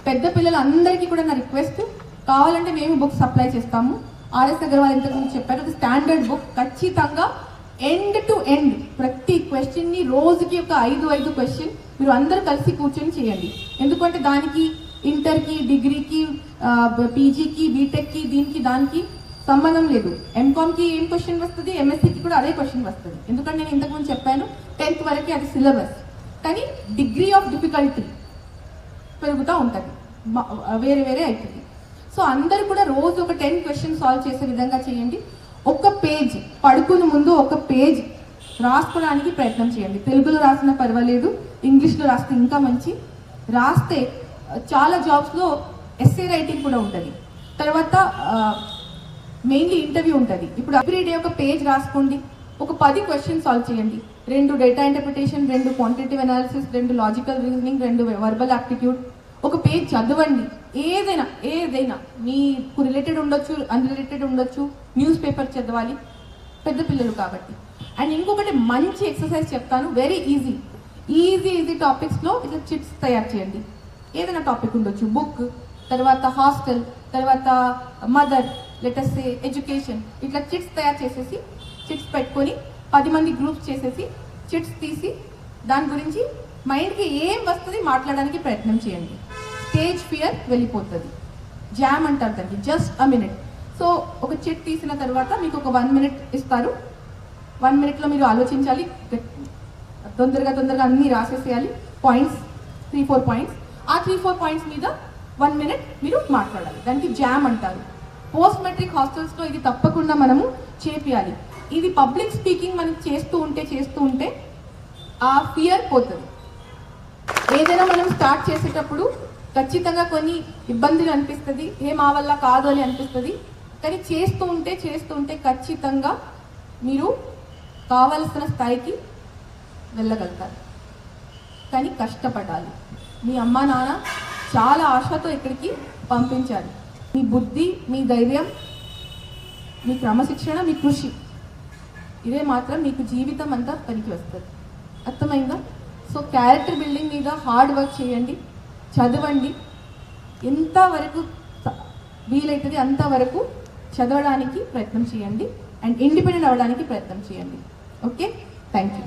పెద్ద పిల్లలందరికీ కూడా నా రిక్వెస్ట్, కావాలంటే మేము బుక్స్ సప్లై చేస్తాము. ఆర్ఎస్ అగర్వాల్ ఇంతకుముందు చెప్పారు, అది స్టాండర్డ్ బుక్. ఖచ్చితంగా ఎండ్ టు ఎండ్ ప్రతి క్వశ్చన్ని రోజుకి ఒక 5 క్వశ్చన్ మీరు అందరూ కలిసి కూర్చొని చేయండి. ఎందుకంటే దానికి ఇంటర్కి, డిగ్రీకి, పీజీకి, బీటెక్కి, దీనికి దానికి సంబంధం లేదు. ఎంకామ్కి ఏం క్వశ్చన్ వస్తుంది, ఎంఎస్సీకి కూడా అదే క్వశ్చన్ వస్తుంది. ఎందుకంటే నేను ఇంతకుముందు చెప్పాను 10th వరకు అది సిలబస్, కానీ డిగ్రీ ఆఫ్ డిఫికల్టీ పెరుగుతూ ఉంటుంది, వేరే అవుతుంది. సో అందరూ కూడా రోజు ఒక 10 క్వశ్చన్ సాల్వ్ చేసే విధంగా చేయండి. ఒక పేజ్ పడుకుని ముందు ఒక పేజ్ రాసుకోవడానికి ప్రయత్నం చేయండి. తెలుగులో రాసిన పర్వాలేదు, ఇంగ్లీష్లో రాస్తే ఇంకా మంచి. రాస్తే చాలా జాబ్స్లో ఎస్ఏ రైటింగ్ కూడా ఉంటుంది, తర్వాత మెయిన్లీ ఇంటర్వ్యూ ఉంటుంది. ఇప్పుడు ఎవ్రీడే ఒక పేజ్ రాసుకోండి, ఒక 10 క్వశ్చన్ సాల్వ్ చేయండి. 2 data interpretation, 2 quantitative analysis, 2 logical reasoning, 2 verbal aptitude. ఒక పేజ్ చదవండి. ఏదైనా మీకు రిలేటెడ్ ఉండొచ్చు, అన్రిలేటెడ్ ఉండొచ్చు. న్యూస్ పేపర్ చదవాలి, పెద్ద పిల్లలు కాబట్టి. అండ్ ఇంకొకటి మంచి ఎక్సర్సైజ్ చెప్తాను, వెరీ ఈజీ టాపిక్స్లో ఇట్లా చిట్స్ తయారు చేయండి. ఏదైనా టాపిక్ ఉండొచ్చు, బుక్, తర్వాత హాస్టల్, తర్వాత మదర్, లెటర్స్ ఎడ్యుకేషన్, ఇట్లా చిట్స్ తయారు చేసేసి, చిట్స్ పెట్టుకొని 10 మంది గ్రూప్స్ చేసేసి చిట్స్ తీసి దాని గురించి మైండ్కి ఏం వస్తుంది మాట్లాడడానికి ప్రయత్నం చేయండి. స్టేజ్ ఫియర్ వెళ్ళిపోతుంది. జామ్ అంటారు దానికి, జస్ట్ అ మినిట్. సో ఒక చిట్ తీసిన తర్వాత మీకు ఒక 1 minute ఇస్తారు. 1 minuteలో మీరు ఆలోచించాలి, తొందరగా అన్నీ రాసేసేయాలి. Points 3-4 points. ఆ 3-4 పాయింట్స్ మీద 1 minute మీరు మాట్లాడాలి. దానికి జామ్ అంటారు. పోస్ట్ మెట్రిక్ హాస్టల్స్లో ఇది తప్పకుండా మనము చేపియాలి. ఇది పబ్లిక్ స్పీకింగ్ మనం చేస్తూ ఉంటే ఆ ఫియర్ పోతుంది. ఏదైనా మనం స్టార్ట్ చేసేటప్పుడు ఖచ్చితంగా కొన్ని ఇబ్బందులు అనిపిస్తుంది, మా వల్ల కాదు అని అనిపిస్తుంది. కానీ చేస్తూ ఉంటే ఖచ్చితంగా మీరు కావలసిన స్థాయికి వెళ్ళగలుగుతారు. కానీ కష్టపడాలి. మీ అమ్మ నాన్న చాలా ఆశతో ఇక్కడికి పంపించాలి. మీ బుద్ధి, మీ ధైర్యం, మీ క్రమశిక్షణ, మీ కృషి, ఇదే మాత్రం మీకు జీవితం అంతా పనికి వస్తుంది. అర్థమైందా? సో క్యారెక్టర్ బిల్డింగ్ మీద హార్డ్ వర్క్ చేయండి, చదవండి. ఎంతవరకు వీలైతుంది అంతవరకు చదవడానికి ప్రయత్నం చేయండి అండ్ ఇండిపెండెంట్ అవ్వడానికి ప్రయత్నం చేయండి. Okay, thank you.